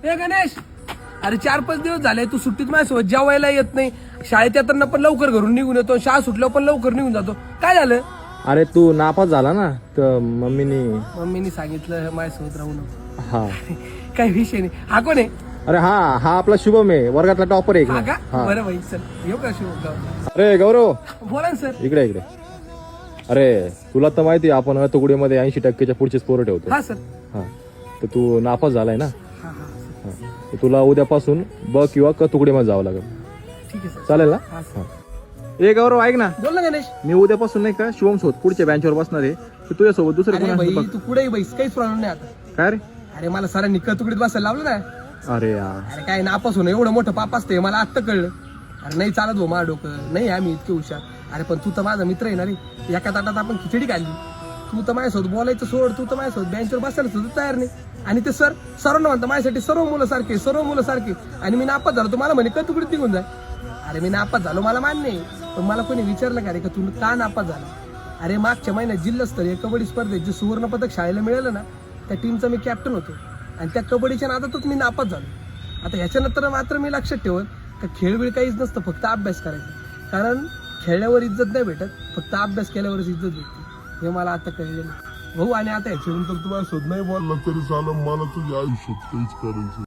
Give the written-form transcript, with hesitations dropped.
हे गणेश, अरे 4-5 दिवस झाले तू सुट्टीत माझ्यासोबत जेवायला येत नाही. शाळेत येताना पण लवकर घरून निघून येतो, शाळा सुटल्यावर पण लवकर निघून जातो. काय झालं? अरे तू नापास झाला ना तर मम्मीनी सांगितलं माझ्यासोबत राहू नको. हा काही विषय नाही. हा कोण आहे? अरे हा आपला शुभम आहे, वर्गातला टॉपर आहे हा एक का? ना. हा. बरं भाई, चल येऊ का शिव? अरे गौरव, बोला ना सर. इकडे अरे तुला तर माहिती आहे आपण तुकडीमध्ये 80%च्या पुढचे स्कोर ठेवतो. हा सर. हा तर तू नापास झालाय ना. हा हा हा. तर तुला उद्यापासून ब किंवा क तुकडीमध्ये जावं लागेल. ठीक आहे सर. चालेल ना? हा सर. हा. ए गौरव ऐक ना, बोल ना गणेश. मी उद्यापासून नाही का शिवम सोबत पुढच्या बेंचवर बसणार आहे. तर तुझ्यासोबत दुसरं अरे कोण भाई, असतं बघ. तू पुढे बैस, काहीच प्रॉब्लेम नाही आता. काय रे? अरे मला सरांनी तुकडीत बसायला लावलं ना. अरे यार, अरे काय नापास होणं एवढं मोठं पाप असते मला आत्ता कळलं. अरे नाही चालत हो माझं डोकं, नाही आम्ही इतके हुशार. अरे पण तू तर माझा मित्र आहे ना रे. एका ताटात आपण खिचडी खाल्ली. तू तर माझ्यासोबत बोलायचं सोड, तू तर माझ्यासोबत बेंचवर बसायला सुद्धा तयार नाही. आणि ते सर्वांना म्हणतं माझ्यासाठी सर्व मुलं सारखे. आणि मी नापास झालो, तुम्हाला म्हणे तुकडीत निघून जाय. अरे मी नापास झालो मला मान्य आहे, पण मला कोणी विचारलं का रे का तू का नापास झाला? अरे मागच्या महिन्यात जिल्हास्तरीय कबड्डी स्पर्धेत जे सुवर्ण पदक शाळेला मिळालं ना, त्या टीमचा मी कॅप्टन होतो. आणि त्या कबड्डीच्या नादातच मी नापास झालो. आता ह्याच्यानंतर मात्र मी लक्षात ठेवत का खेळबिळ काहीच नसतं, फक्त अभ्यास करायचा. कारण खेळल्यावर इज्जत नाही भेटत, फक्त अभ्यास केल्यावरच इज्जत भेटते. हे मला आता कळलेलं भाऊ. आणि आता ह्याच्यानंतर तुम्हाला शोध नाही बोलला तरी चालेल, मला तुझ्या आयुष्यात काहीच करायचं